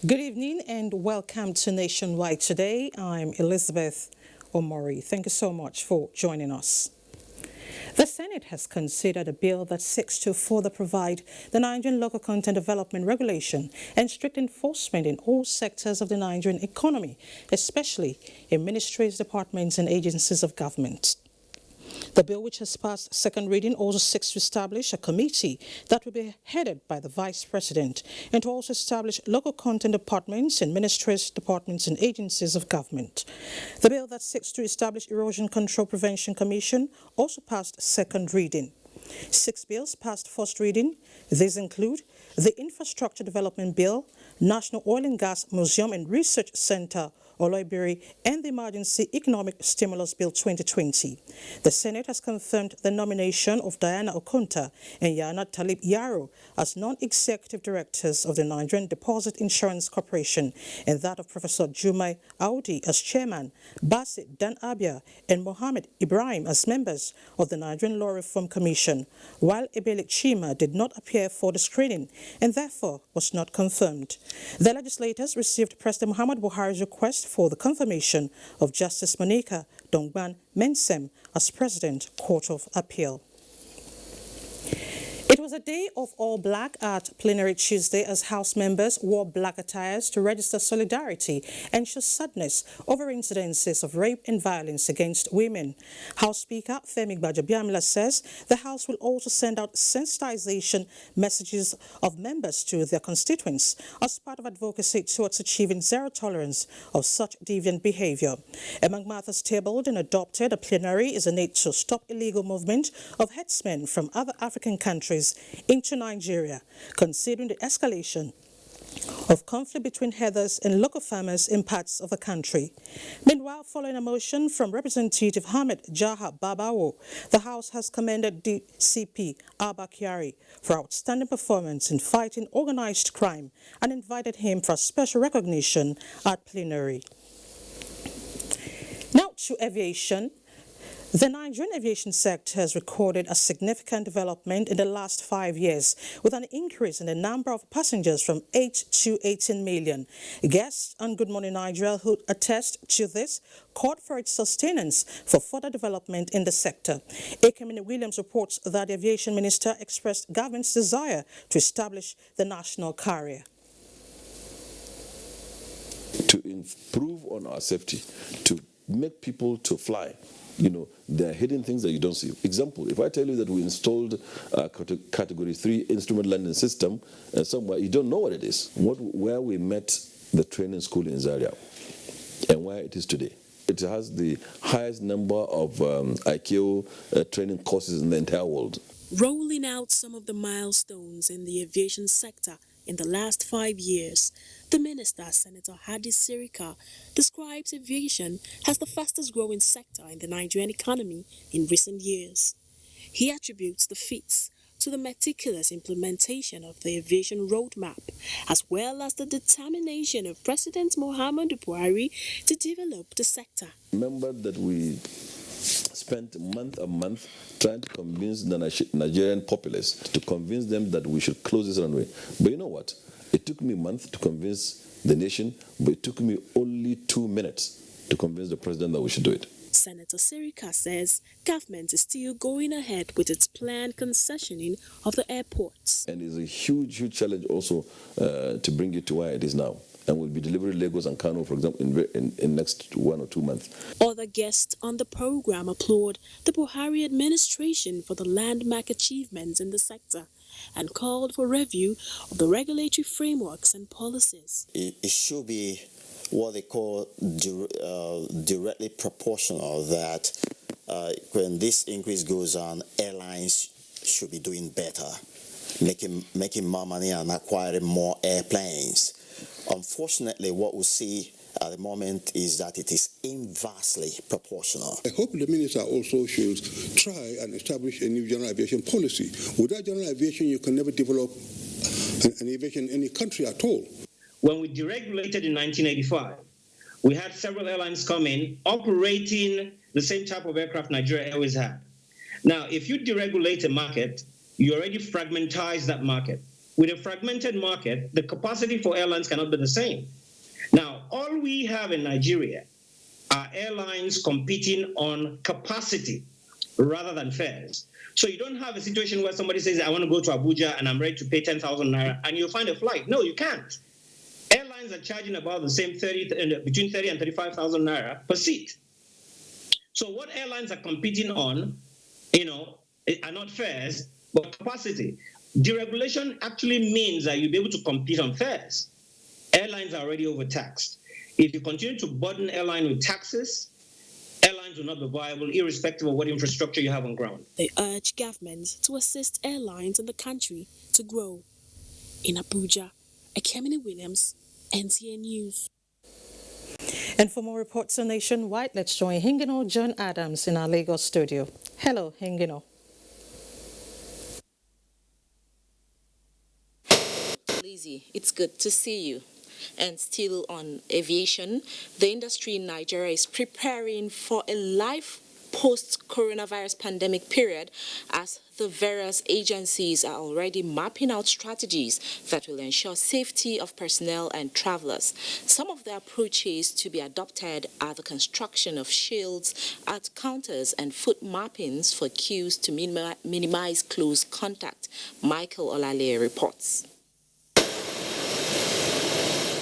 Good evening and welcome to Nationwide Today. I'm Elizabeth Omori. Thank you so much for joining us. The Senate has considered a bill that seeks to further provide the Nigerian local content development regulation and strict enforcement in all sectors of the Nigerian economy, especially in ministries, departments and agencies of government. The bill, which has passed second reading, also seeks to establish a committee that will be headed by the Vice President and to also establish local content departments in ministries, departments and agencies of government. The bill that seeks to establish Erosion Control Prevention Commission also passed second reading. 6 bills passed first reading. These include the Infrastructure Development Bill, National Oil and Gas Museum and Research Center, Oloibiri, and the Emergency Economic Stimulus Bill 2020. The Senate has confirmed the nomination of Diana Okonta and Yana Talib Yaro as non-executive directors of the Nigerian Deposit Insurance Corporation and that of Professor Jumai Audi as chairman, Basit Dan Abia and Mohammed Ibrahim as members of the Nigerian Law Reform Commission, while Ebelik Chima did not appear for the screening and therefore was not confirmed. The legislators received President Muhammad Buhari's request for the confirmation of Justice Monica Dongban Mensem as President, Court of Appeal. It was a day of all black at plenary Tuesday as House members wore black attires to register solidarity and show sadness over incidences of rape and violence against women. House Speaker Femi Gbajabiamila says the House will also send out sensitization messages of members to their constituents as part of advocacy towards achieving zero tolerance of such deviant behavior. Among matters tabled and adopted at plenary is a need to stop illegal movement of herdsmen from other African countries into Nigeria, considering the escalation of conflict between herders and local farmers in parts of the country. Meanwhile, following a motion from Representative Hamid Jaha Babawo, the House has commended DCP Abba Kyari for outstanding performance in fighting organized crime and invited him for a special recognition at plenary. Now to aviation. The Nigerian aviation sector has recorded a significant development in the last 5 years, with an increase in the number of passengers from 8 to 18 million. Guests on Good Morning Nigeria who attest to this called for its sustenance for further development in the sector. Ekemini Williams reports that the aviation minister expressed government's desire to establish the national carrier. To improve on our safety, to make people to fly. There are hidden things that you don't see. Example, if I tell you that we installed a Category 3 instrument landing system somewhere, you don't know what it is. Where we met the training school in Zaria and where it is today. It has the highest number of IQ training courses in the entire world. Rolling out some of the milestones in the aviation sector in the last 5 years, the Minister, Senator Hadi Sirika, describes aviation as the fastest growing sector in the Nigerian economy in recent years. He attributes the feats to the meticulous implementation of the aviation roadmap, as well as the determination of President Muhammadu Buhari to develop the sector. Remember that we spent month on month trying to convince the Nigerian populace, to convince them that we should close this runway. But you know what? It took me a month to convince the nation, but it took me only 2 minutes to convince the president that we should do it. Senator Sirika says government is still going ahead with its planned concessioning of the airports. And it's a huge, huge challenge also to bring it to where it is now. And we'll be delivering Lagos and Kano, for example, in next 1 or 2 months. Other guests on the program applaud the Buhari administration for the landmark achievements in the sector and called for review of the regulatory frameworks and policies. It should be what they call directly proportional, that when this increase goes on, airlines should be doing better, making more money and acquiring more airplanes. Unfortunately, what we see at the moment is that it is inversely proportional. I hope the minister also should try and establish a new general aviation policy. Without general aviation, you can never develop an aviation in any country at all. When we deregulated in 1985, we had several airlines come in operating the same type of aircraft Nigeria Airways had. Now, if you deregulate a market, you already fragmentize that market. with a fragmented market, the capacity for airlines cannot be the same. Now, all we have in Nigeria are airlines competing on capacity rather than fares. So you don't have a situation where somebody says, I want to go to Abuja and I'm ready to pay 10,000 naira, and you'll find a flight. No, you can't. Airlines are charging about the same between 30 and 35,000 naira per seat. So what airlines are competing on, are not fares, but capacity. Deregulation actually means that you'll be able to compete on fares. Airlines are already overtaxed. If you continue to burden airlines with taxes, airlines will not be viable, irrespective of what infrastructure you have on ground. They urge governments to assist airlines in the country to grow. In Abuja, Ekemini Williams, NTA News. And for more reports on Nationwide, let's join Hingino John Adams in our Lagos studio. Hello, Hingino. Lizzie, it's good to see you. And still on aviation, the industry in Nigeria is preparing for a live post-coronavirus pandemic period as the various agencies are already mapping out strategies that will ensure safety of personnel and travelers. Some of the approaches to be adopted are the construction of shields at counters and foot mappings for queues to minimize close contact. Michael Olale reports.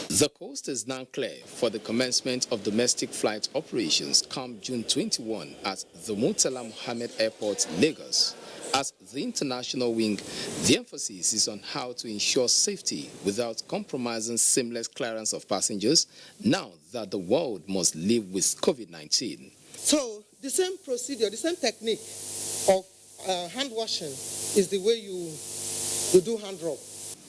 The coast is now clear for the commencement of domestic flight operations come June 21 at the Murtala Mohammed Airport, Lagos. As the international wing, the emphasis is on how to ensure safety without compromising seamless clearance of passengers now that the world must live with COVID-19. So the same procedure, the same technique of hand washing is the way you do hand rub.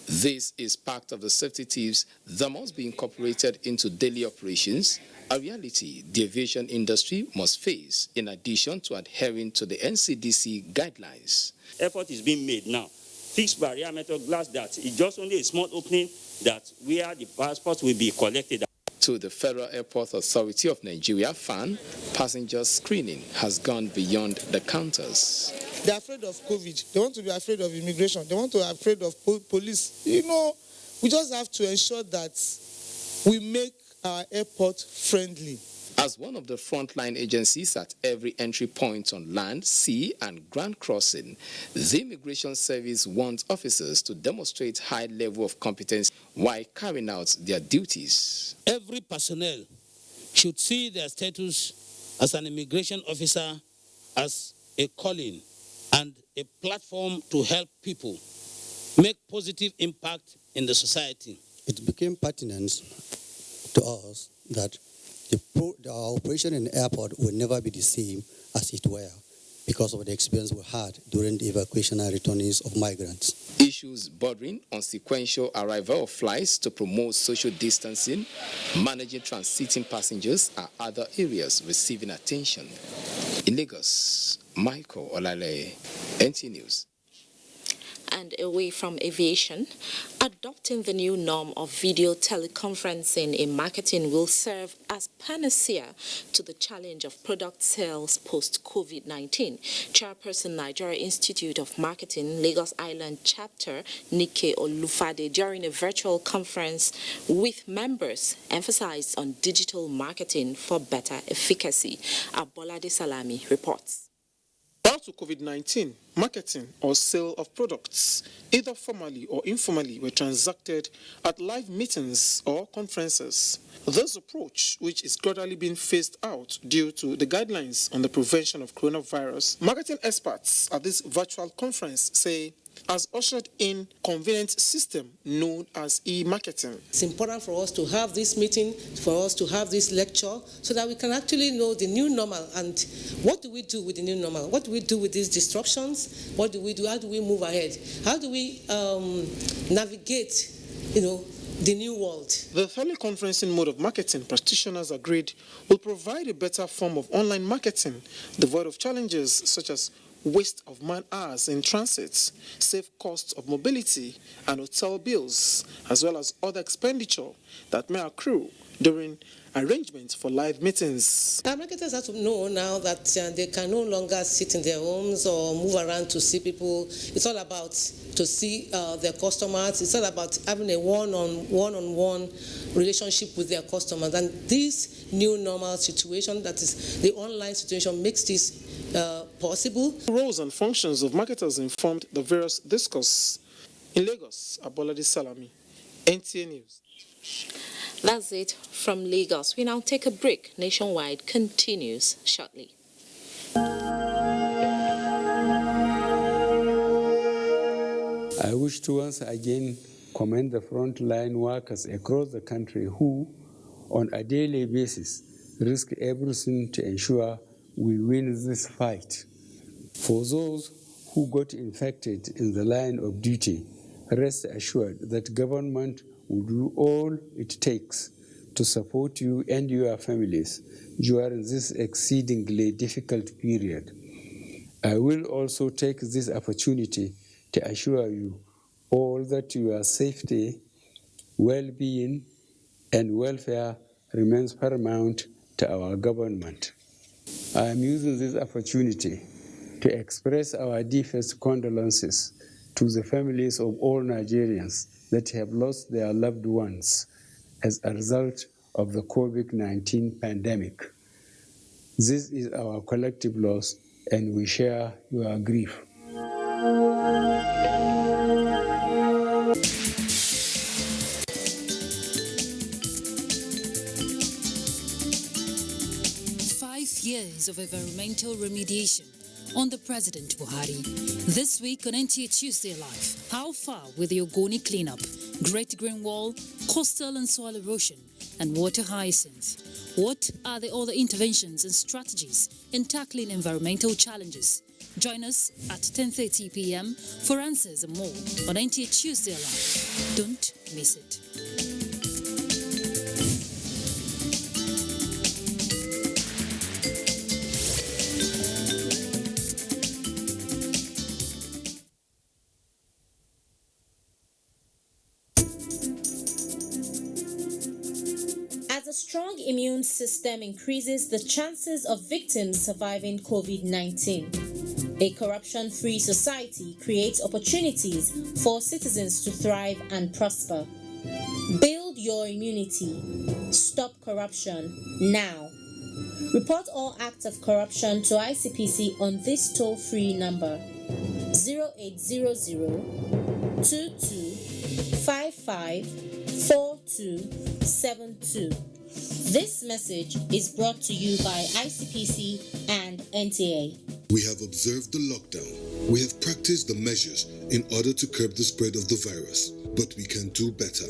This is part of the safety tips that must be incorporated into daily operations, a reality the aviation industry must face in addition to adhering to the NCDC guidelines. Effort is being made now. Fixed barrier metal glass that is just only a small opening that where the passports will be collected. To the Federal Airport Authority of Nigeria, FAN, passenger screening has gone beyond the counters. They're afraid of COVID. They want to be afraid of immigration. They want to be afraid of police. We just have to ensure that we make our airport friendly. As one of the frontline agencies at every entry point on land, sea, and ground crossing, the Immigration Service wants officers to demonstrate high level of competence while carrying out their duties. Every personnel should see their status as an immigration officer as a calling and a platform to help people make positive impact in the society. It became pertinent to us that our operation in the airport will never be the same as it were because of the experience we had during the evacuation and returnees of migrants. Issues bordering on sequential arrival of flights to promote social distancing, managing transiting passengers are other areas receiving attention. In Lagos, Michael Olale, NT News. And away from aviation, adopting the new norm of video teleconferencing in marketing will serve as panacea to the challenge of product sales post-COVID-19. Chairperson, Nigeria Institute of Marketing, Lagos Island Chapter, Nike Olufade, during a virtual conference with members, emphasized on digital marketing for better efficacy. Abolade Salami reports. Prior to COVID-19, marketing or sale of products, either formally or informally, were transacted at live meetings or conferences. This approach, which is gradually being phased out due to the guidelines on the prevention of coronavirus, marketing experts at this virtual conference say has ushered in convenient system known as e-marketing. It's important for us to have this meeting, for us to have this lecture, so that we can actually know the new normal and what do we do with the new normal? What do we do with these disruptions? What do we do? How do we move ahead? How do we navigate, the new world? The teleconferencing mode of marketing, practitioners agreed, will provide a better form of online marketing, devoid of challenges such as waste of man hours in transit, save costs of mobility and hotel bills, as well as other expenditure that may accrue during arrangements for live meetings. Our marketers have to know now that they can no longer sit in their homes or move around to see people. It's all about to see their customers. It's all about having a one-on-one relationship with their customers. And this new normal situation, that is the online situation, makes this possible. Roles and functions of marketers informed the various discourse. In Lagos, Abolade Salami, NTA News. That's it from Lagos. We now take a break. Nationwide continues shortly. I wish to once again commend the frontline workers across the country who, on a daily basis, risk everything to ensure we win this fight. For those who got infected in the line of duty, rest assured that government will do all it takes to support you and your families during this exceedingly difficult period. I will also take this opportunity to assure you all that your safety, well-being, and welfare remains paramount to our government. I am using this opportunity to express our deepest condolences to the families of all Nigerians that have lost their loved ones as a result of the COVID-19 pandemic. This is our collective loss, and we share your grief. Years of environmental remediation under President Buhari. This week on NTA Tuesday Live, how far with the Ogoni cleanup, Great Green Wall, coastal and soil erosion, and water hyacinth? What are the other interventions and strategies in tackling environmental challenges? Join us at 10:30 p.m. for answers and more on NTA Tuesday Live. Don't miss it. As a strong immune system increases the chances of victims surviving COVID-19. A corruption-free society creates opportunities for citizens to thrive and prosper. Build your immunity. Stop corruption now. Report all acts of corruption to ICPC on this toll-free number 0800 2255 4272. This message is brought to you by ICPC and NTA. We have observed the lockdown. We have practiced the measures in order to curb the spread of the virus, but we can do better.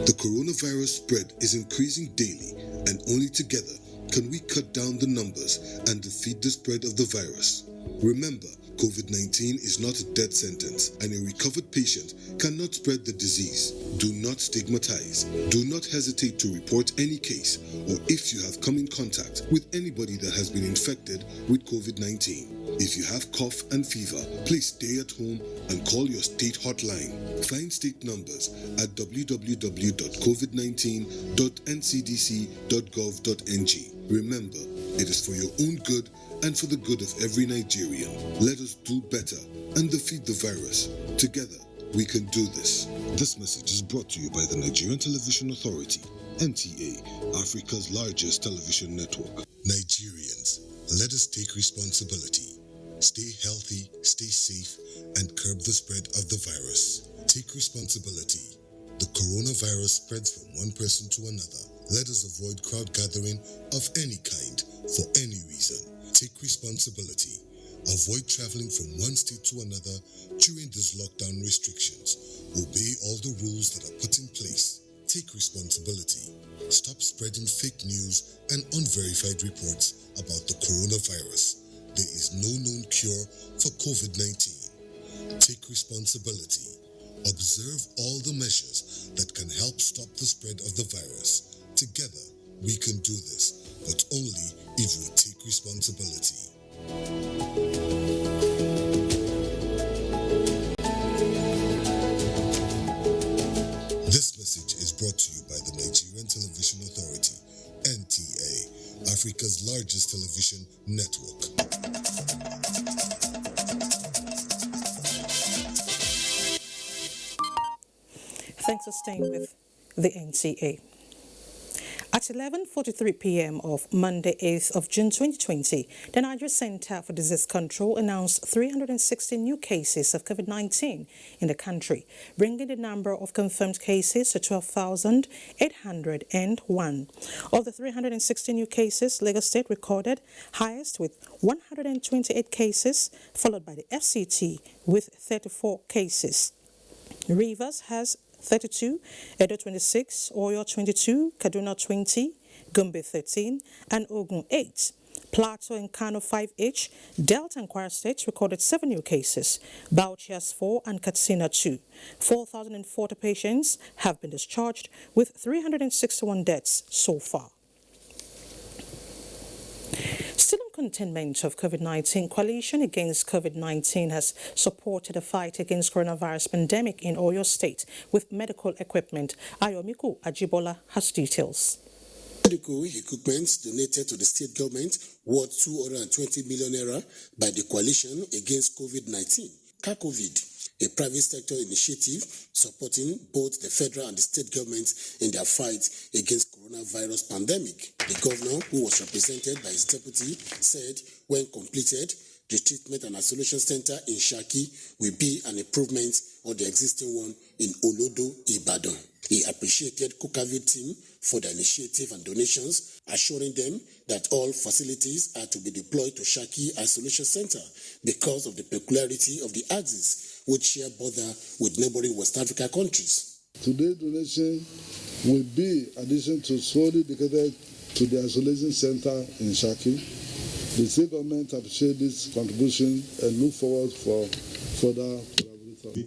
The coronavirus spread is increasing daily, and only together can we cut down the numbers and defeat the spread of the virus. Remember, COVID-19 is not a death sentence, and a recovered patient cannot spread the disease. Do not stigmatize. Do not hesitate to report any case, or if you have come in contact with anybody that has been infected with COVID-19. If you have cough and fever, please stay at home and call your state hotline. Find state numbers at www.covid19.ncdc.gov.ng. Remember, it is for your own good and for the good of every Nigerian. Let us do better and defeat the virus. Together, we can do this. This message is brought to you by the Nigerian Television Authority, NTA, Africa's largest television network. Nigerians, let us take responsibility. Stay healthy, stay safe, and curb the spread of the virus. Take responsibility. The coronavirus spreads from one person to another. Let us avoid crowd gathering of any kind for any reason. Take responsibility. Avoid traveling from one state to another during these lockdown restrictions. Obey all the rules that are put in place. Take responsibility. Stop spreading fake news and unverified reports about the coronavirus. There is no known cure for COVID-19. Take responsibility. Observe all the measures that can help stop the spread of the virus. Together, we can do this, but only if we take responsibility. This message is brought to you by the Nigerian Nigerian Television Authority, NTA, Africa's largest television network. Thanks for staying with the NTA. At 11:43 p.m. of Monday, 8th of June 2020, the Nigeria Center for Disease Control announced 360 new cases of COVID-19 in the country, bringing the number of confirmed cases to 12,801. Of the 360 new cases, Lagos State recorded highest with 128 cases, followed by the FCT with 34 cases. Rivers has 32, Edo 26, Oyo 22, Kaduna 20, Gombe 13, and Ogun 8. Plateau and Kano 5 each. Delta and Kwara states recorded 7 new cases. Bauchi has 4 and Katsina 2. 4,040 patients have been discharged with 361 deaths so far. Still on containment of COVID-19, Coalition Against COVID-19 has supported the fight against coronavirus pandemic in Oyo State with medical equipment. Ayomiku Ajibola has details. Medical equipment donated to the state government worth 220 million naira by the Coalition Against COVID-19, CACOVID, a private sector initiative supporting both the federal and the state governments in their fight against coronavirus pandemic. The governor, who was represented by his deputy, said when completed, the treatment and isolation center in Shaki will be an improvement of the existing one in Olodo, Ibadan. He appreciated COCAVID team for the initiative and donations, assuring them that all facilities are to be deployed to Shaki Isolation Center because of the peculiarity of the axis, which share border with neighboring West Africa countries. Today's donation will be addition to solely dedicated to the isolation center in Shaki. The state government appreciates this contribution and look forward for further collaboration.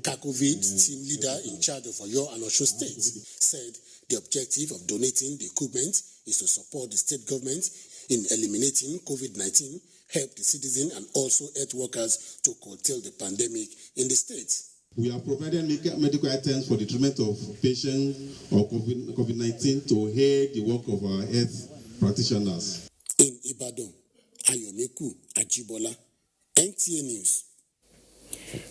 CACOVID team leader in charge of Oyo and Osho states said the objective of donating the equipment is to support the state government in eliminating COVID-19, help the citizens and also health workers to curtail the pandemic in the state. We are providing medical items for the treatment of patients of COVID-19 to aid the work of our health practitioners. In Ibadan, Ayomiku Ajibola, NTA News.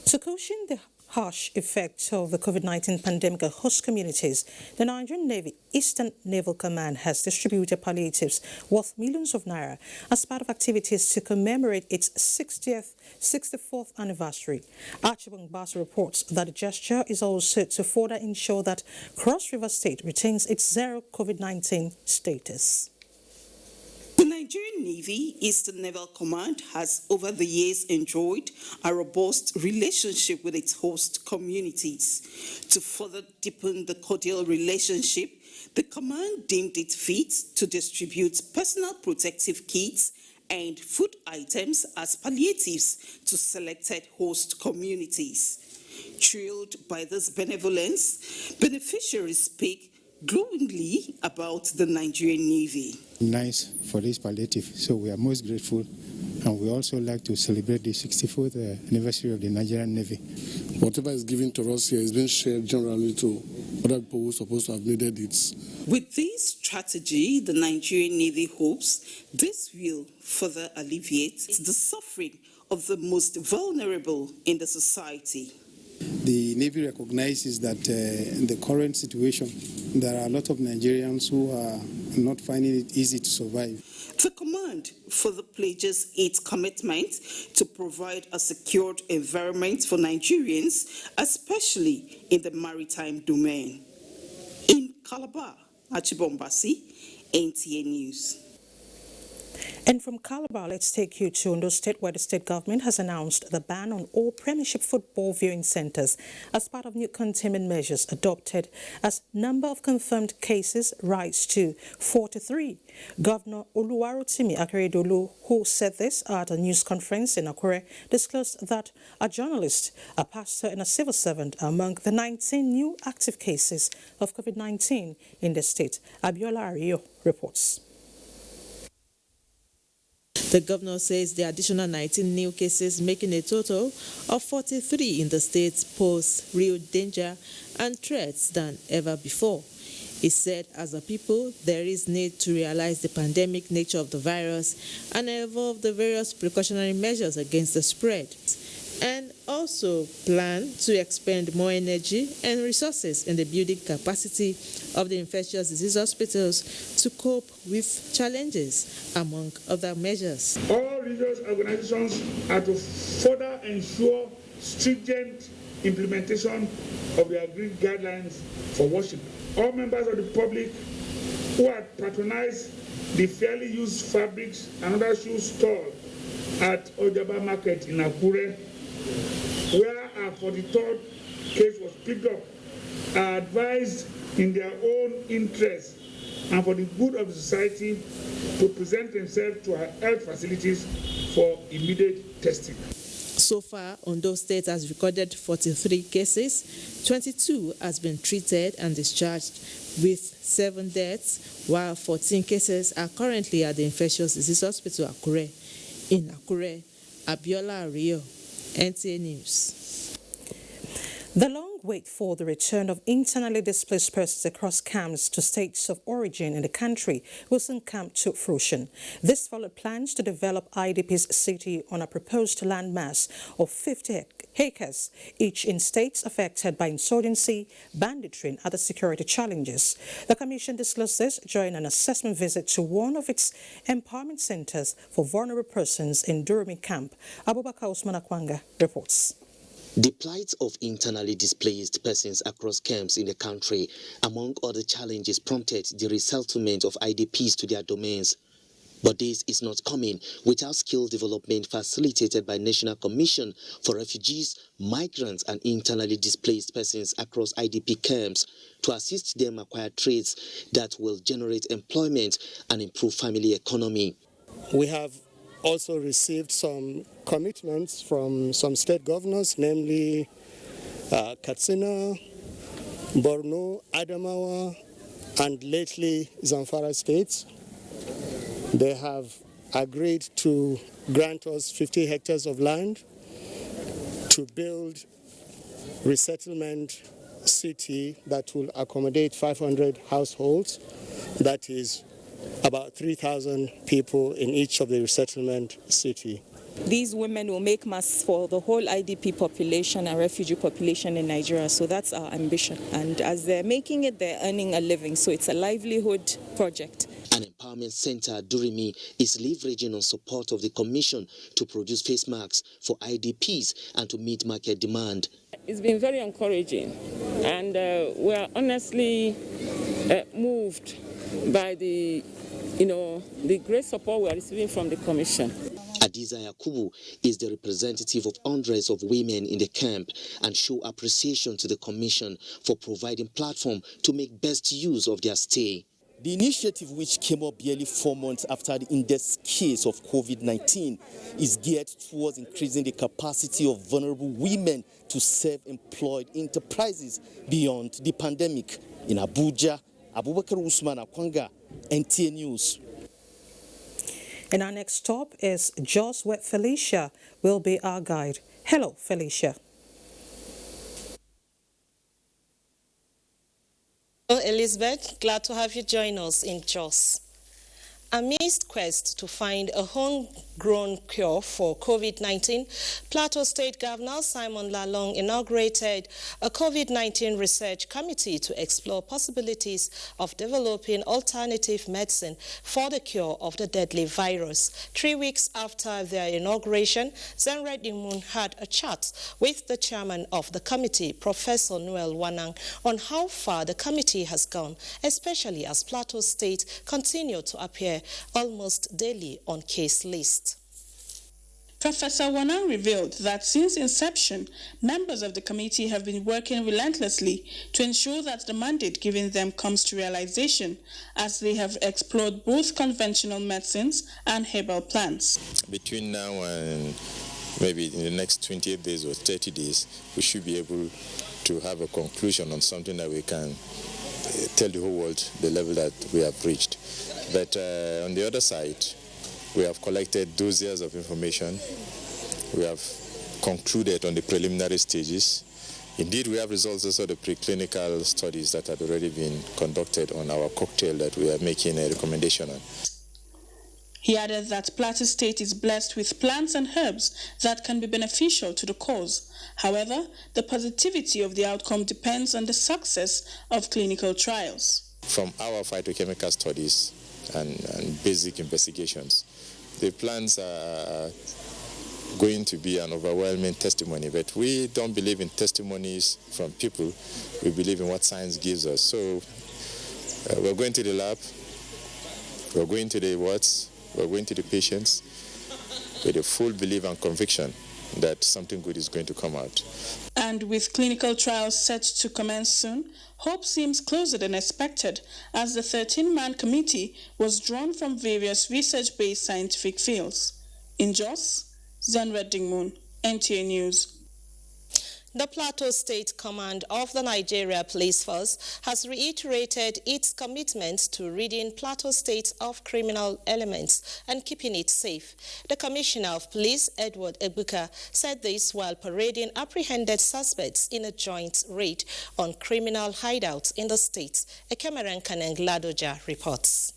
To cushion the harsh effects of the COVID-19 pandemic on host communities, the Nigerian Navy Eastern Naval Command has distributed palliatives worth millions of naira as part of activities to commemorate its 64th anniversary. Archibald Bass reports that the gesture is also to further ensure that Cross River State retains its zero COVID-19 status. The Nigerian Navy Eastern Naval Command has over the years enjoyed a robust relationship with its host communities. To further deepen the cordial relationship, the command deemed it fit to distribute personal protective kits and food items as palliatives to selected host communities. Thrilled by this benevolence, beneficiaries speak glowingly about the Nigerian Navy. Nice for this palliative, so we are most grateful, and we also like to celebrate the 64th anniversary of the Nigerian Navy. Whatever is given to us here is being shared generally to other people who are supposed to have needed it. With this strategy, the Nigerian Navy hopes this will further alleviate the suffering of the most vulnerable in the society. The Navy recognizes that in the current situation, there are a lot of Nigerians who are not finding it easy to survive. The command further pledges its commitment to provide a secured environment for Nigerians, especially in the maritime domain. In Calabar, Achibombasi, NTA News. And from Calabar, let's take you to Ondo State, where the state government has announced the ban on all Premiership football viewing centres as part of new containment measures adopted as number of confirmed cases rise to 43. Governor Oluwarotimi Akeredolu, who said this at a news conference in Akure, disclosed that a journalist, a pastor and a civil servant are among the 19 new active cases of COVID-19 in the state. Abiola Ario reports. The governor says the additional 19 new cases, making a total of 43 in the state, pose real danger and threats than ever before. He said, as a people, there is need to realize the pandemic nature of the virus and evolve the various precautionary measures against the spread, and also plan to expend more energy and resources in the building capacity of the infectious disease hospitals to cope with challenges, among other measures. All religious organizations are to further ensure stringent implementation of the agreed guidelines for worship. All members of the public who had patronized the fairly used fabrics and other shoes stall at Ojaba Market in Akure, where a 43rd case was picked up, are advised in their own interest and for the good of the society to present themselves to our health facilities for immediate testing. So far, Ondo State has recorded 43 cases, 22 has been treated and discharged with 7 deaths, while 14 cases are currently at the Infectious Disease Hospital, Akure. In Akure, Abiola Ario, NTA News. The long wait for the return of internally displaced persons across camps to states of origin in the country will soon come to fruition. This followed plans to develop IDP's city on a proposed landmass of 50 acres, each in states affected by insurgency, banditry and other security challenges. The Commission disclosed this during an assessment visit to one of its empowerment centers for vulnerable persons in Durumi camp. Abubakar Usman Akwanga reports. The plight of internally displaced persons across camps in the country, among other challenges, prompted the resettlement of IDPs to their domains. But this is not coming without skill development facilitated by National Commission for Refugees, Migrants and Internally Displaced Persons across IDP camps to assist them acquire trades that will generate employment and improve family economy. We have also received some commitments from some state governors, namely Katsina, Borno, Adamawa, and lately Zamfara states. They have agreed to grant us 50 hectares of land to build resettlement city that will accommodate 500 households. That is about 3,000 people in each of the resettlement city. These women will make masks for the whole IDP population and refugee population in Nigeria, so that's our ambition. And as they're making it, they're earning a living, so it's a livelihood project. An empowerment center at Durumi is leveraging on support of the Commission to produce face masks for IDPs and to meet market demand. It's been very encouraging, and we are honestly moved by the great support we are receiving from the Commission. Adiza Yakubu is the representative of hundreds of women in the camp and show appreciation to the Commission for providing platform to make best use of their stay. The initiative, which came up barely 4 months after the index case of COVID-19, is geared towards increasing the capacity of vulnerable women to self-employed enterprises beyond the pandemic. In Abuja, Abubakar Usman Akwanga, NTA News. And our next stop is Jos, where Felicia will be our guide. Hello, Felicia. Hello, Elizabeth. Glad to have you join us in Jos. Amidst quest to find a homegrown cure for COVID-19, Plateau State Governor Simon Lalong inaugurated a COVID-19 research committee to explore possibilities of developing alternative medicine for the cure of the deadly virus. 3 weeks after their inauguration, Zenred Imun had a chat with the chairman of the committee, Professor Noel Wanang, on how far the committee has gone, especially as Plateau State continued to appear almost daily on case list. Professor Wanang revealed that since inception, members of the committee have been working relentlessly to ensure that the mandate given them comes to realization, as they have explored both conventional medicines and herbal plants. Between now and maybe in the next 28 days or 30 days, we should be able to have a conclusion on something that we can tell the whole world the level that we have reached. But on the other side, we have collected dossiers of information. We have concluded on the preliminary stages, Indeed, we have results also of the preclinical studies that had already been conducted on our cocktail that we are making a recommendation on. He added that Plateau State is blessed with plants and herbs that can be beneficial to the cause. However, the positivity of the outcome depends on the success of clinical trials. From our phytochemical studies and basic investigations, the plants are going to be an overwhelming testimony, but we don't believe in testimonies from people. We believe in what science gives us. So we're going to the lab, we're going to the wards, we're going to the patients with a full belief and conviction that something good is going to come out. And with clinical trials set to commence soon, hope seems closer than expected, as the 13-man committee was drawn from various research-based scientific fields. In Jos, Zanred Dingmoon, NTA News. The Plateau State Command of the Nigeria Police Force has reiterated its commitment to ridding Plateau State of criminal elements and keeping it safe. The Commissioner of Police, Edward Ebuka, said this while parading apprehended suspects in a joint raid on criminal hideouts in the state. Ekemeren Kaneng Ladoja reports.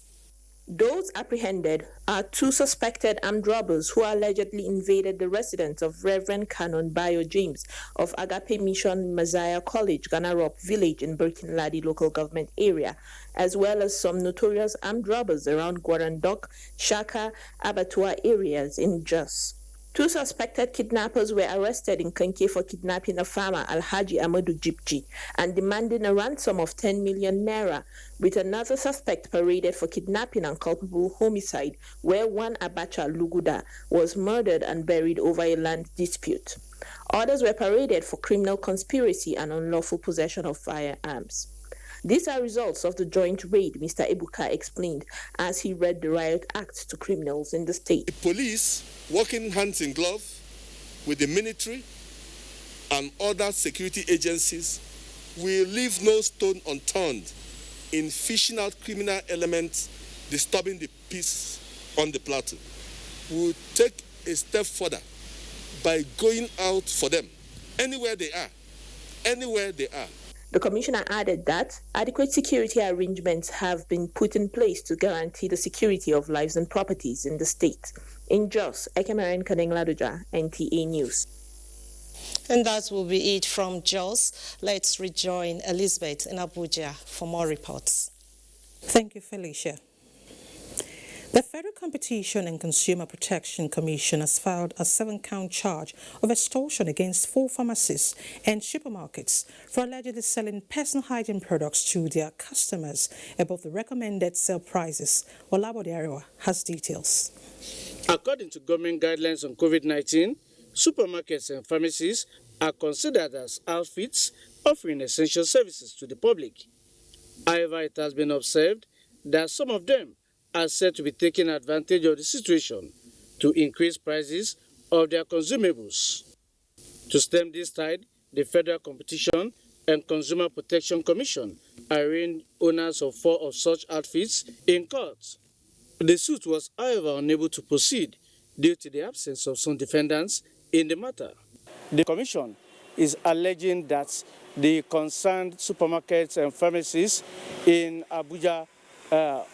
Those apprehended are two suspected armed robbers who allegedly invaded the residence of Reverend Canon Bayo James of Agape Mission Messiah College, Ganarop Village in Birkinladi local government area, as well as some notorious armed robbers around Guarandok, Shaka, Abattoir areas in Jos. Two suspected kidnappers were arrested in Kanke for kidnapping a farmer, Alhaji Amadou Jipji, and demanding a ransom of 10 million naira, with another suspect paraded for kidnapping and culpable homicide, where one Abacha Luguda was murdered and buried over a land dispute. Others were paraded for criminal conspiracy and unlawful possession of firearms. These are results of the joint raid, Mr. Ebuka explained as he read the riot act to criminals in the state. The police, working hands in glove with the military and other security agencies, will leave no stone unturned in fishing out criminal elements disturbing the peace on the plateau. We will take a step further by going out for them anywhere they are, anywhere they are. The commissioner added that adequate security arrangements have been put in place to guarantee the security of lives and properties in the state. In Jos, Ekemeren Kaneng Ladoja, NTA News. And that will be it from Jos. Let's rejoin Elizabeth in Abuja for more reports. Thank you, Felicia. The Federal Competition and Consumer Protection Commission has filed a 7-count charge of extortion against 4 pharmacies and supermarkets for allegedly selling personal hygiene products to their customers above the recommended sale prices. Olabode Arewa has details. According to government guidelines on COVID-19, supermarkets and pharmacies are considered as outfits offering essential services to the public. However, it has been observed that some of them are said to be taking advantage of the situation to increase prices of their consumables. To stem this tide, the Federal Competition and Consumer Protection Commission arraigned owners of 4 of such outfits in court. The suit was, however, unable to proceed due to the absence of some defendants in the matter. The Commission is alleging that the concerned supermarkets and pharmacies in Abuja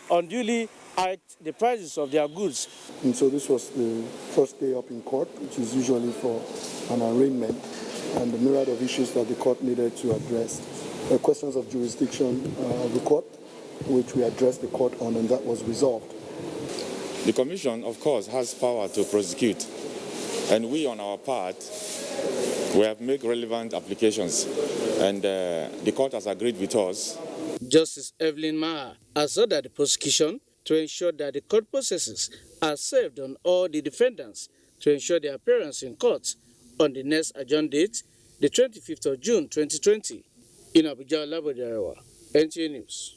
unduly hiked the prices of their goods. And so this was the first day up in court, which is usually for an arraignment, and the myriad of issues that the court needed to address. The questions of jurisdiction of the court, which we addressed the court on, and that was resolved. The Commission, of course, has power to prosecute, and we, on our part, we have made relevant applications, and the court has agreed with us. Justice Evelyn Maha has ordered the prosecution to ensure that the court processes are served on all the defendants to ensure their appearance in court on the next adjourned date, the 25th of June 2020. In Abuja, Olabode Arewa, NTA News.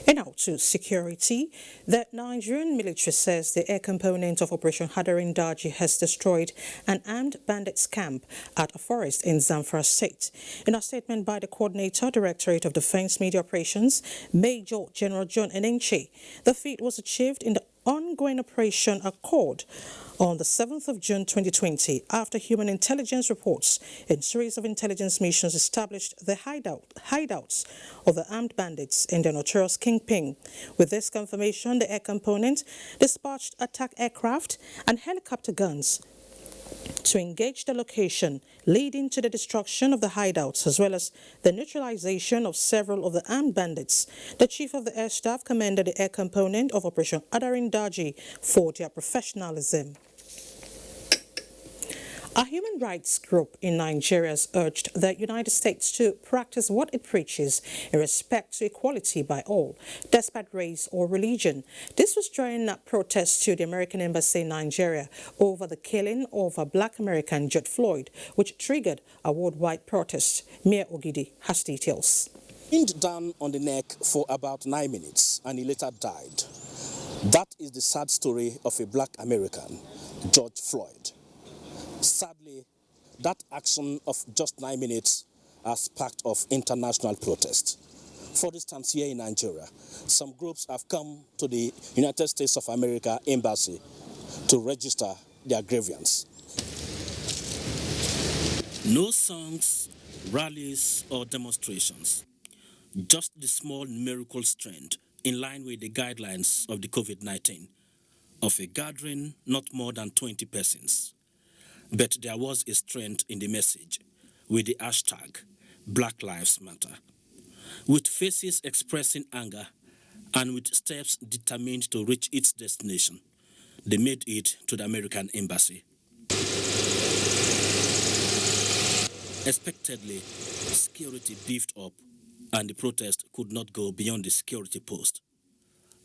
And now to security. The Nigerian military says the air component of Operation Hadarin Daji has destroyed an armed bandits camp at a forest in Zamfara State. In a statement by the Coordinator, Directorate of Defense Media Operations, Major General John Enenche, the feat was achieved in the ongoing Operation Accord on the 7th of June 2020 after human intelligence reports and series of intelligence missions established the hideouts of the armed bandits and their notorious kingpin. With this confirmation, the air component dispatched attack aircraft and helicopter guns to engage the location, leading to the destruction of the hideouts as well as the neutralization of several of the armed bandits. The Chief of the Air Staff commended the air component of Operation Adarin Daji for their professionalism. A human rights group in Nigeria has urged the United States to practice what it preaches in respect to equality by all, despite race or religion. This was during a protest to the American Embassy in Nigeria over the killing of a black American, George Floyd, which triggered a worldwide protest. Mia Ogidi has details. Pinned down on the neck for about 9 minutes and he later died. That is the sad story of a black American, George Floyd. Sadly, that action of just 9 minutes has sparked of international protest. For instance, here in Nigeria, some groups have come to the United States of America Embassy to register their grievance. No songs, rallies, or demonstrations. Just the small numerical strength in line with the guidelines of the COVID-19 of a gathering not more than 20 persons. But there was a strength in the message with the hashtag Black Lives Matter. With faces expressing anger and with steps determined to reach its destination, they made it to the American Embassy. Expectedly, security beefed up and the protest could not go beyond the security post.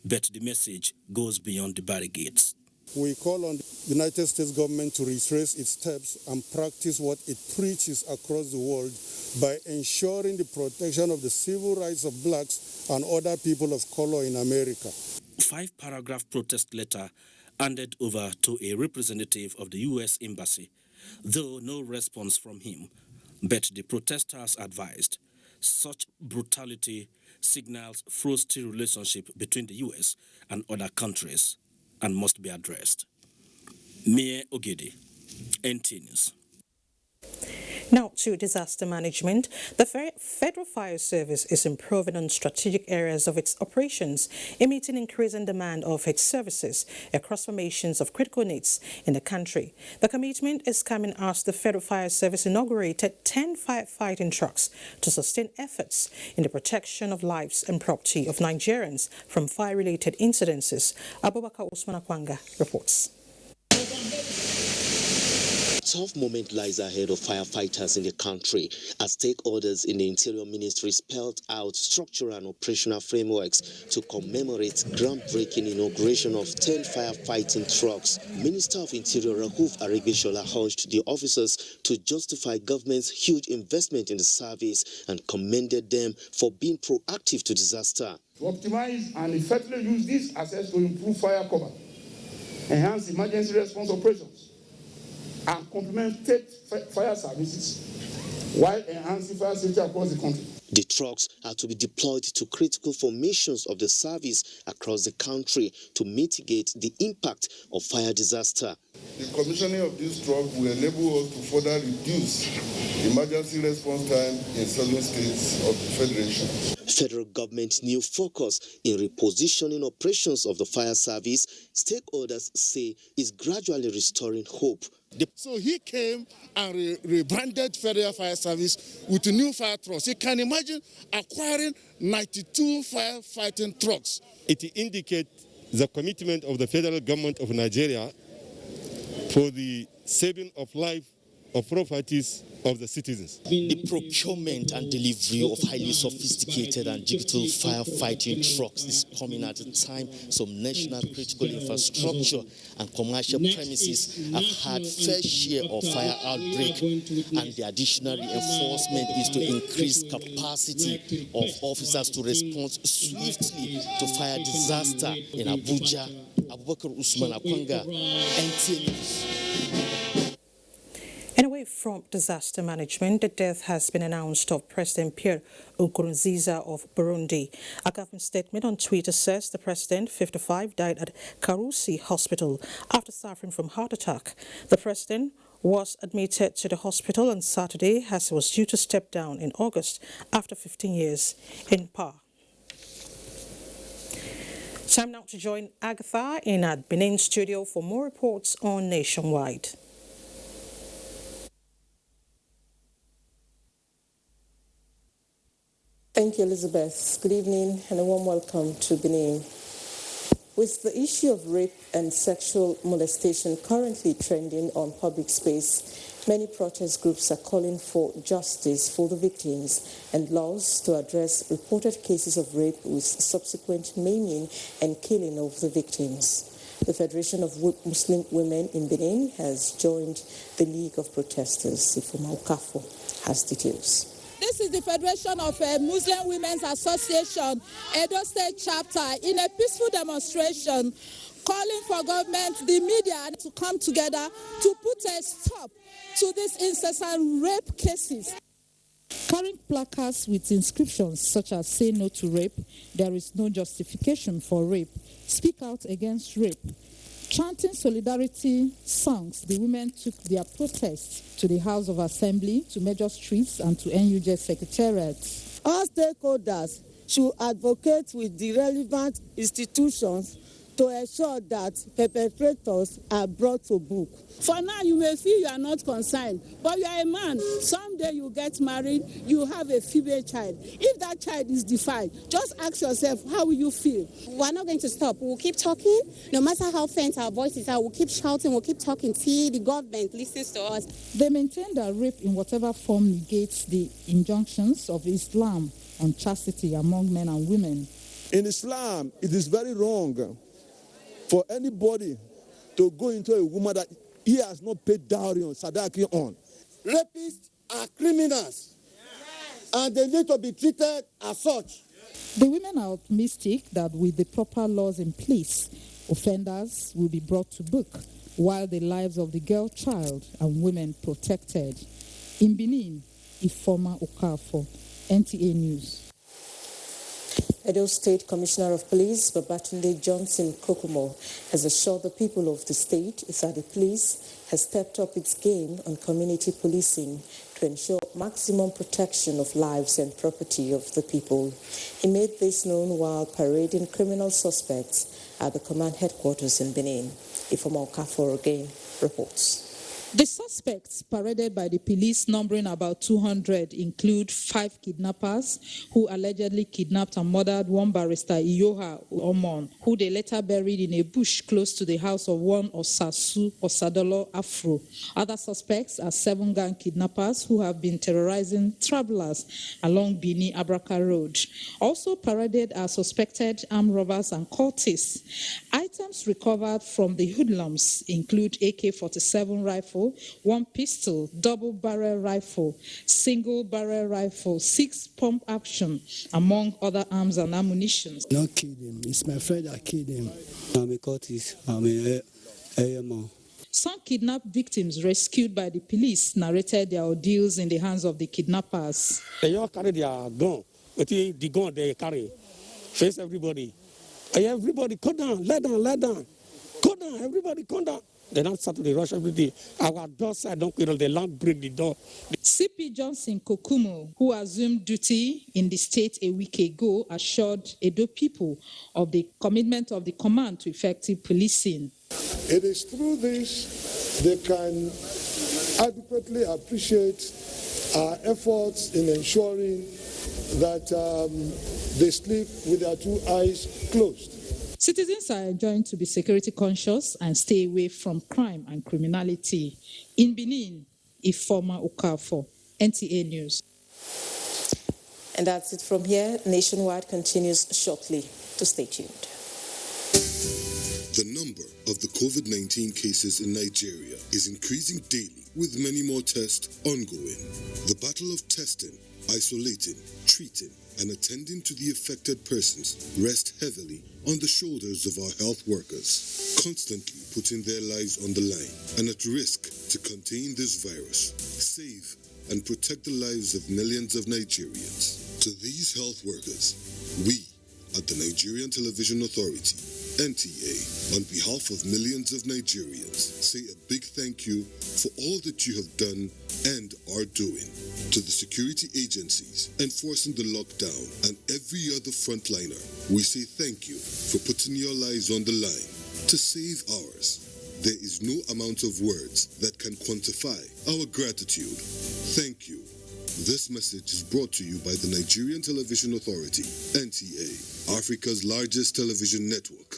But the message goes beyond the barricades. We call on the United States government to retrace its steps and practice what it preaches across the world by ensuring the protection of the civil rights of blacks and other people of color in America. 5-paragraph protest letter handed over to a representative of the U.S. Embassy, though no response from him. But the protesters advised such brutality signals frosty relationship between the U.S. and other countries and must be addressed. Mie Ogidi, NT News. Now to disaster management. The Federal Fire Service is improving on strategic areas of its operations, meeting increasing demand of its services across formations of critical needs in the country. The commitment is coming as the Federal Fire Service inaugurated 10 firefighting trucks to sustain efforts in the protection of lives and property of Nigerians from fire-related incidences. Abubakar Usman Akwanga reports. Tough moment lies ahead of firefighters in the country as stakeholders in the Interior Ministry spelled out structural and operational frameworks to commemorate groundbreaking inauguration of 10 firefighting trucks. Minister of Interior Rahuf Aregbesola urged the officers to justify government's huge investment in the service and commended them for being proactive to disaster. To optimize and effectively use these assets to improve fire cover, enhance emergency response operations, and complement state fire services while enhancing fire safety across the country. The trucks are to be deployed to critical formations of the service across the country to mitigate the impact of fire disaster. The commissioning of these trucks will enable us to further reduce emergency response time in southern states of the Federation. Federal government's new focus in repositioning operations of the fire service, stakeholders say, is gradually restoring hope. So he came and rebranded Federal Fire Service with new fire trucks. You can imagine acquiring 92 firefighting trucks. It indicates the commitment of the federal government of Nigeria for the saving of life, of properties of the citizens. The procurement and delivery of highly sophisticated and digital firefighting trucks is coming at a time some national critical infrastructure and commercial premises have had fair share of fire outbreak, and the additional reinforcement is to increase capacity of officers to respond swiftly to fire disaster. In Abuja, Abubakar Usman Akwanga, NT News. Anyway, from disaster management, the death has been announced of President Pierre Nkurunziza of Burundi. A government statement on Twitter says the president, 55, died at Karusi Hospital after suffering from heart attack. The president was admitted to the hospital on Saturday as he was due to step down in August after 15 years in power. Time now to join Agatha in our Benin studio for more reports on Nationwide. Thank you, Elizabeth. Good evening and a warm welcome to Benin. With the issue of rape and sexual molestation currently trending on public space, many protest groups are calling for justice for the victims and laws to address reported cases of rape with subsequent maiming and killing of the victims. The Federation of Muslim Women in Benin has joined the League of Protesters. Ifoma Okafo has details. This is the Federation of Muslim Women's Association, Edo State chapter, in a peaceful demonstration calling for government, the media to come together to put a stop to these incessant rape cases. Carrying placards with inscriptions such as "Say no to rape," "There is no justification for rape," "Speak out against rape." Chanting solidarity songs, the women took their protests to the House of Assembly, to major streets, and to NUJ secretariats. All stakeholders should advocate with the relevant institutions to ensure that perpetrators are brought to book. For now, you may feel you are not concerned, but you are a man. Someday you get married, you have a female child. If that child is defied, just ask yourself, how will you feel? We're not going to stop. We'll keep talking. No matter how faint our voices are, we'll keep shouting, we'll keep talking till the government listens to us. They maintain that rape in whatever form negates the injunctions of Islam on chastity among men and women. In Islam, it is very wrong for anybody to go into a woman that he has not paid dowry on, sadaki on. Rapists are criminals, and they need to be treated as such. The women are optimistic that with the proper laws in place, offenders will be brought to book, while the lives of the girl child and women protected. In Benin, Ifoma Okafo, NTA News. Edo State Commissioner of Police Babatunde Johnson Kokomo has assured the people of the state that the police has stepped up its game on community policing to ensure maximum protection of lives and property of the people. He made this known while parading criminal suspects at the command headquarters in Benin. Ifoma Okafo again reports. The suspects paraded by the police, numbering about 200, include 5 kidnappers who allegedly kidnapped and murdered one barrister, Iyoha Omon, who they later buried in a bush close to the house of one Osasu Osadolo Afro. Other suspects are 7 gang kidnappers who have been terrorizing travelers along Bini Abraka Road. Also paraded are suspected armed robbers and cultists. Items recovered from the hoodlums include AK-47 rifle, 1 pistol, double-barrel rifle, single-barrel rifle, 6 pump action, among other arms and ammunition. Not killed him. It's my friend that killed him. I'm a cultist. I'm a AMO. Some kidnapped victims rescued by the police narrated their ordeals in the hands of the kidnappers. They all carry their gun. The gun they carry. Face everybody. Everybody, come down, let down. Come down, everybody, come down. They don't start to rush every day. Our door side don't quill, they land break the door. CP Johnson Kokumo, who assumed duty in the state a week ago, assured Edo people of the commitment of the command to effective policing. It is through this they can adequately appreciate our efforts in ensuring that they sleep with their 2 eyes closed. Citizens are enjoined to be security conscious and stay away from crime and criminality. In Benin, Ifoma Okafo, NTA News. And that's it from here. Nationwide continues shortly. To stay tuned. The number of the COVID-19 cases in Nigeria is increasing daily, with many more tests ongoing. The battle of testing, isolating, treating, and attending to the affected persons rest heavily on the shoulders of our health workers, constantly putting their lives on the line and at risk to contain this virus, save and protect the lives of millions of Nigerians. To these health workers, we at the Nigerian Television Authority, NTA, on behalf of millions of Nigerians, say a big thank you for all that you have done and are doing. To the security agencies enforcing the lockdown and every other frontliner, we say thank you for putting your lives on the line to save ours. There is no amount of words that can quantify our gratitude. Thank you. This message is brought to you by the Nigerian Television Authority, NTA, Africa's largest television network.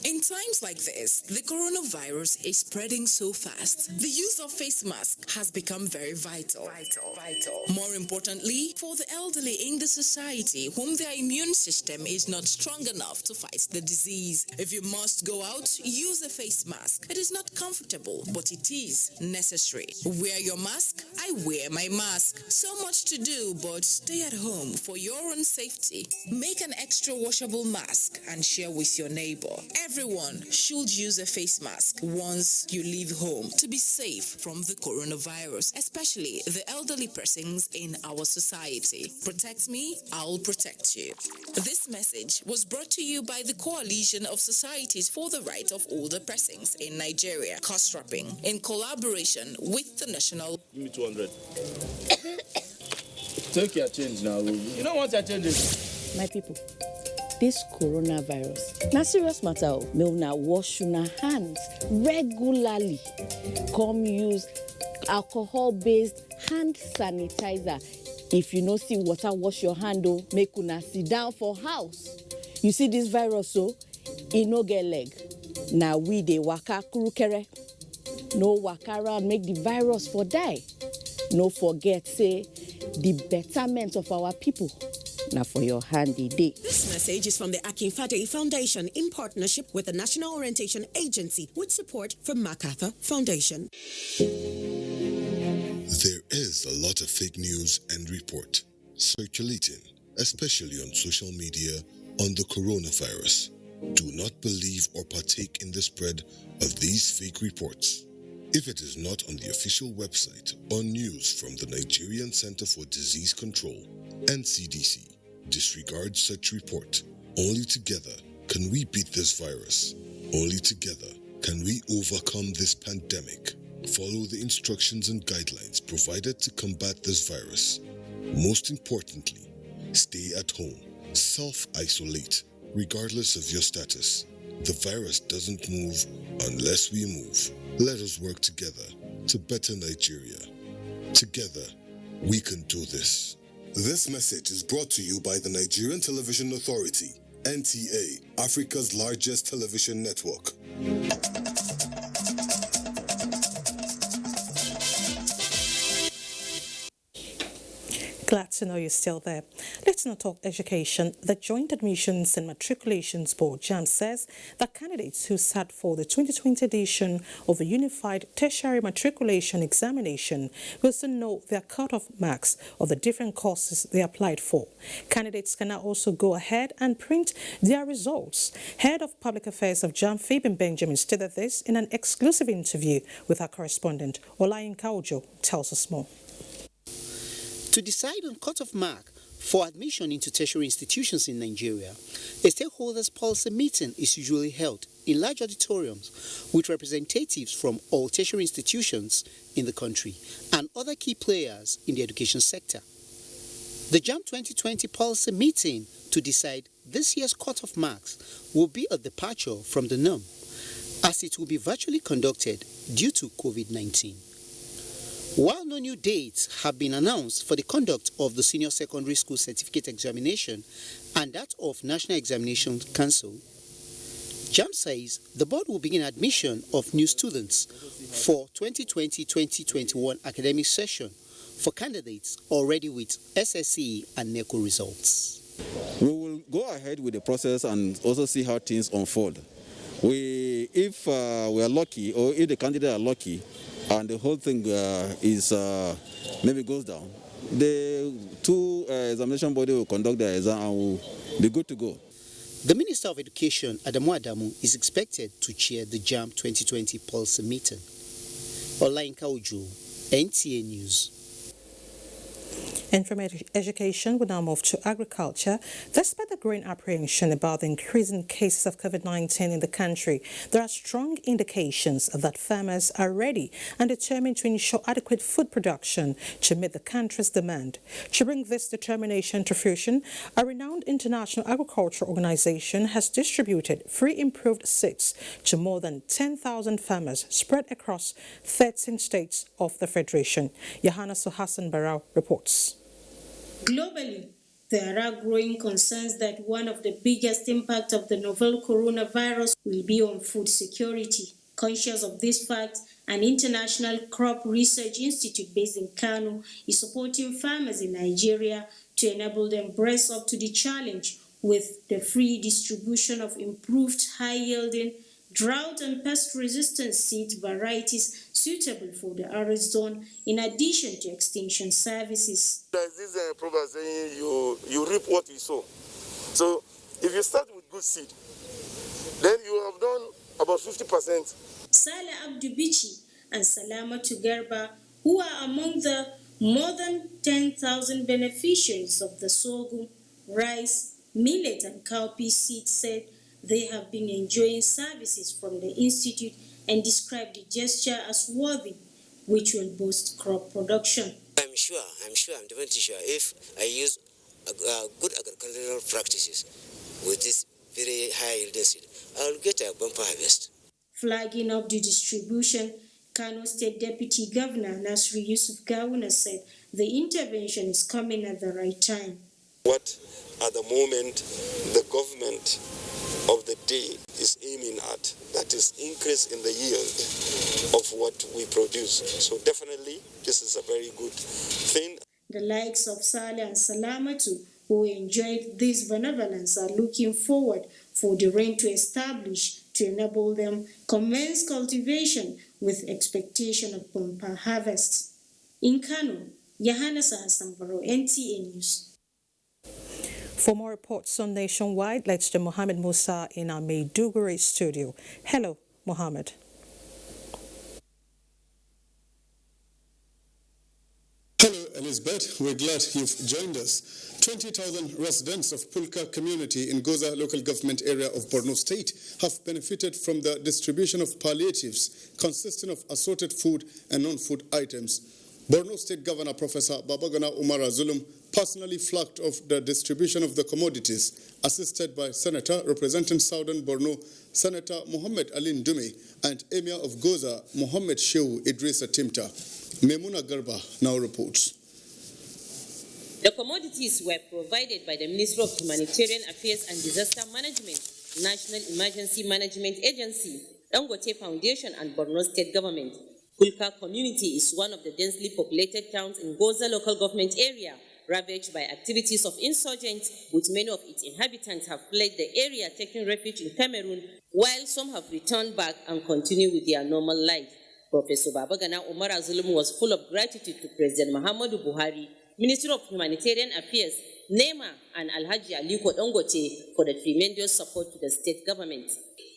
In times like this, the coronavirus is spreading so fast. The use of face masks has become very vital. More importantly, for the elderly in the society whom their immune system is not strong enough to fight the disease. If you must go out, use a face mask. It is not comfortable, but it is necessary. Wear your mask, I wear my mask. So much to do, but stay at home for your own safety. Make an extra washable mask and share with your neighbor. Everyone should use a face mask once you leave home to be safe from the coronavirus, especially the elderly persons in our society. Protect me, I'll protect you. This message was brought to you by the Coalition of Societies for the Right of Older Persons in Nigeria, COSRAPPing, in collaboration with the National... Give me 200. Take your change now. You don't want your changes. My people, this coronavirus na serious matter o. Make una wash una hands regularly. Come use alcohol-based hand sanitizer. If you no see water, wash your hand o. Make una sit down for house. You see this virus so, e no get leg. Na we dey waka kurukere. No waka around make the virus for die. No forget say the betterment of our people. Now for your handy day. This message is from the Akinfade Foundation in partnership with the National Orientation Agency with support from MacArthur Foundation. There is a lot of fake news and report circulating, especially on social media, on the coronavirus. Do not believe or partake in the spread of these fake reports. If it is not on the official website or news from the Nigerian Center for Disease Control, NCDC, disregard such report. Only together can we beat this virus. Only together can we overcome this pandemic. Follow the instructions and guidelines provided to combat this virus. Most importantly, stay at home. Self-isolate, regardless of your status. The virus doesn't move unless we move. Let us work together to better Nigeria. Together, we can do this. This message is brought to you by the Nigerian Television Authority, NTA, Africa's largest television network. Glad to know you're still there. Let's now talk education. The Joint Admissions and Matriculations Board, JAMB, says that candidates who sat for the 2020 edition of the Unified Tertiary Matriculation Examination will soon know their cutoff marks of the different courses they applied for. Candidates can now also go ahead and print their results. Head of Public Affairs of JAMB, Fabian Benjamin, stated this in an exclusive interview with our correspondent. Olayinka Ojo tells us more. To decide on cutoff mark for admission into tertiary institutions in Nigeria, a stakeholders policy meeting is usually held in large auditoriums with representatives from all tertiary institutions in the country and other key players in the education sector. The JAMB 2020 policy meeting to decide this year's cutoff marks will be a departure from the norm, as it will be virtually conducted due to COVID-19. While no new dates have been announced for the conduct of the Senior Secondary School Certificate Examination and that of National Examination Council, JAMB says the board will begin admission of new students for 2020-2021 academic session for candidates already with SSE and NECO results. We will go ahead with the process and also see how things unfold. If we are lucky, or if the candidates are lucky, and the whole thing maybe goes down, the two examination body will conduct their exam and will be good to go. The Minister of Education, Adamu Adamu, is expected to chair the JAMB 2020 policy meeting. Olainka Ojo, NTA News. And from education, we now move to agriculture. Despite the growing apprehension about the increasing cases of COVID-19 in the country, there are strong indications that farmers are ready and determined to ensure adequate food production to meet the country's demand. To bring this determination to fruition, a renowned international agriculture organization has distributed free improved seeds to more than 10,000 farmers spread across 13 states of the Federation. Johanna Suhassan Barao reports. Globally, there are growing concerns that one of the biggest impacts of the novel coronavirus will be on food security. Conscious of this fact, an international crop research institute based in Kano is supporting farmers in Nigeria to enable them brace up to the challenge with the free distribution of improved high-yielding, drought and pest-resistant seed varieties suitable for the arid zone, in addition to extension services. There's this proverb saying you reap what you sow. So if you start with good seed, then you have done about 50%. Saleh Abdubichi and Salamatu Garba, who are among the more than 10,000 beneficiaries of the sorghum, rice, millet and cowpea seed, said they have been enjoying services from the institute and described the gesture as worthy, which will boost crop production. I'm sure, I'm definitely sure if I use good agricultural practices with this very high yield seed, I'll get a bumper harvest. Flagging up the distribution, Kano State Deputy Governor Nasri Yusuf Gawuna said the intervention is coming at the right time. What at the moment the government of the day is aiming at, that is increase in the yield of what we produce. So definitely this is a very good thing. The likes of Saleh and Salamatu, who enjoyed this benevolence, are looking forward for the rain to establish to enable them commence cultivation with expectation of bumper harvests. In Kano, Johanna Sahasambaro, NTA News. For more reports on Nationwide, let's to Mohammed Musa in our Maiduguri studio. Hello, Mohammed. Hello, Elizabeth. We're glad you've joined us. 20,000 residents of Pulka community in Goza local government area of Borno State have benefited from the distribution of palliatives consisting of assorted food and non-food items. Borno State Governor Professor Babagana Umara Zulum personally flagged off the distribution of the commodities, assisted by Senator representing Southern Borno, Senator Mohammed Alin Dume, and Emir of Goza, Mohammed Shehu Idrissa Timta. Memuna Garba now reports. The commodities were provided by the Ministry of Humanitarian Affairs and Disaster Management, National Emergency Management Agency, Dangote Foundation, and Borno State Government. Pulka community is one of the densely populated towns in Goza local government area, ravaged by activities of insurgents, with many of its inhabitants have fled the area, taking refuge in Cameroon, while some have returned back and continue with their normal life. Professor Babagana Umar Zulum was full of gratitude to President Muhammadu Buhari, Minister of Humanitarian Affairs, NEMA, and Alhaji Aliko Dangote for the tremendous support to the state government.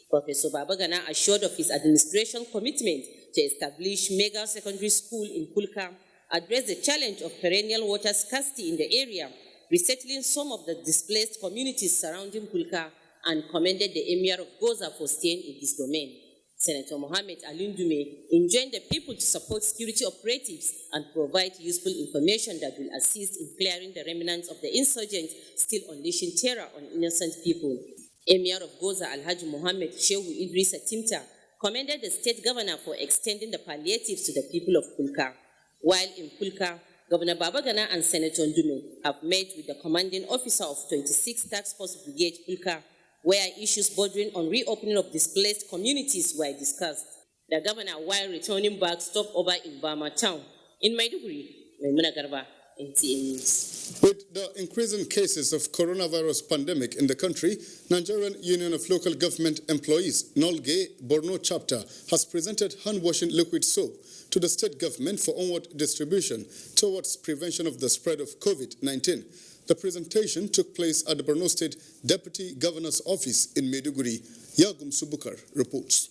Professor Babagana assured of his administration commitment to establish mega secondary school in Pulka, address the challenge of perennial water scarcity in the area, resettling some of the displaced communities surrounding Pulka, and commended the Emir of Goza for staying in this domain. Senator Mohammed Alin Dume enjoined the people to support security operatives and provide useful information that will assist in clearing the remnants of the insurgents still unleashing terror on innocent people. Emir of Goza Alhaji Mohammed Shehu Idrissa Timta commended the state governor for extending the palliatives to the people of Pulka. While in Pulka, Governor Babagana and Senator Ndume have met with the commanding officer of 26 Task Force Brigade Pulka, where issues bordering on reopening of displaced communities were discussed. The governor, while returning back, stopped over in Bama town. In Maiduguri, Memuna Garba, NTA News. With the increasing cases of coronavirus pandemic in the country, Nigerian Union of Local Government Employees, NOLGE, Borno chapter, has presented hand-washing liquid soap to the state government for onward distribution towards prevention of the spread of COVID-19. The presentation took place at the Borno State Deputy Governor's Office in Maiduguri. Yagum Subukar reports.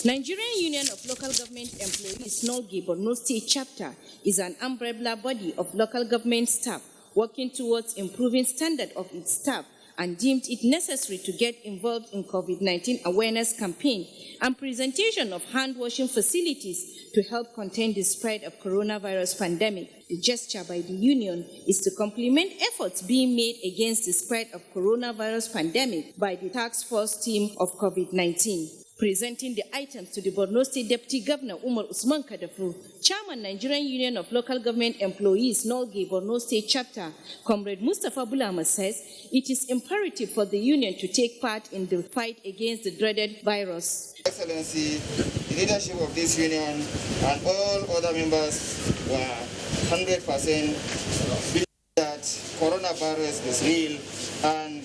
Nigerian Union of Local Government Employees, NOLGE, Borno State Chapter, is an umbrella body of local government staff working towards improving standard of its staff and deemed it necessary to get involved in COVID-19 awareness campaign and presentation of hand-washing facilities to help contain the spread of coronavirus pandemic. The gesture by the union is to complement efforts being made against the spread of coronavirus pandemic by the task force team of COVID-19. Presenting the items to the Borno State Deputy Governor Umar Usman Kadafu, Chairman Nigerian Union of Local Government Employees, NOLGE, Borno State Chapter, Comrade Mustafa Bulama says it is imperative for the union to take part in the fight against the dreaded virus. Excellency, the leadership of this union and all other members were 100% believe that coronavirus is real and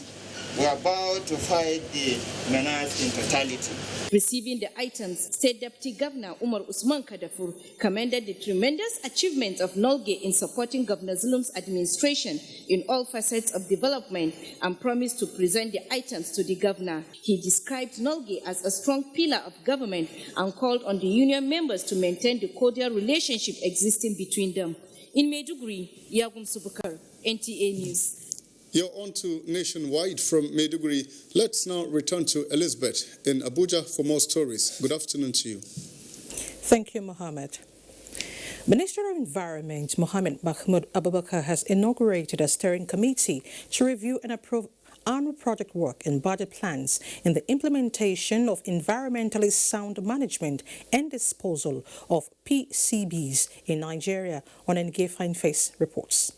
we are about to fight the menace in totality. Receiving the items, State Deputy Governor Umar Usman Kadafur commended the tremendous achievements of NOLGE in supporting Governor Zulum's administration in all facets of development and promised to present the items to the governor. He described NOLGE as a strong pillar of government and called on the union members to maintain the cordial relationship existing between them. In Maiduguri, Yagum Subukar, NTA News. You're on to Nationwide from Maiduguri. Let's now return to Elizabeth in Abuja for more stories. Good afternoon to you. Thank you, Mohammed. Minister of Environment Mohammed Mahmoud Abubakar has inaugurated a steering committee to review and approve annual project work and budget plans in the implementation of environmentally sound management and disposal of PCBs in Nigeria. On NG Fine Face reports.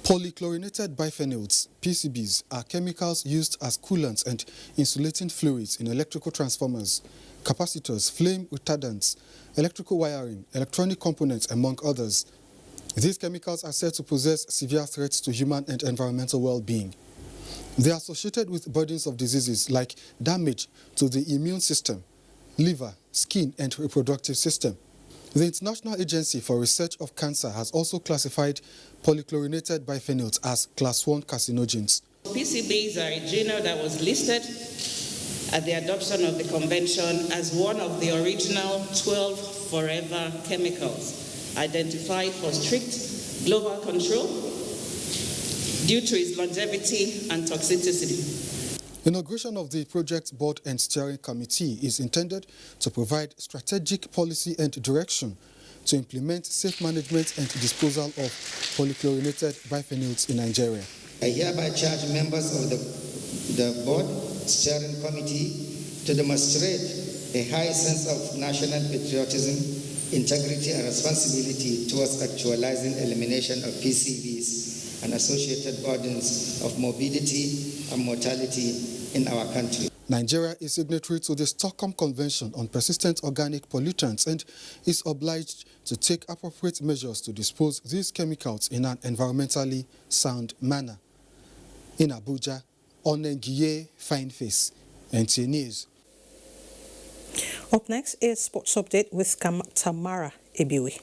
Polychlorinated biphenyls, PCBs, are chemicals used as coolants and insulating fluids in electrical transformers, capacitors, flame retardants, electrical wiring, electronic components, among others. These chemicals are said to possess severe threats to human and environmental well-being. They are associated with burdens of diseases like damage to the immune system, liver, skin, and reproductive system. The International Agency for Research of Cancer has also classified polychlorinated biphenyls as Class 1 carcinogens. PCBs are a journal that was listed at the adoption of the convention as one of the original 12 forever chemicals identified for strict global control due to its longevity and toxicity. Inauguration of the Project Board and Steering Committee is intended to provide strategic policy and direction to implement safe management and disposal of polychlorinated biphenyls in Nigeria. I hereby charge members of the Board Steering Committee to demonstrate a high sense of national patriotism, integrity, and responsibility towards actualizing elimination of PCBs and associated burdens of morbidity and mortality in our country. Nigeria is signatory to the Stockholm Convention on Persistent Organic Pollutants and is obliged to take appropriate measures to dispose these chemicals in an environmentally sound manner. In Abuja, Onengiye Fine Face, NTA News. Up next is Sports Update with Tamara Ibiwi.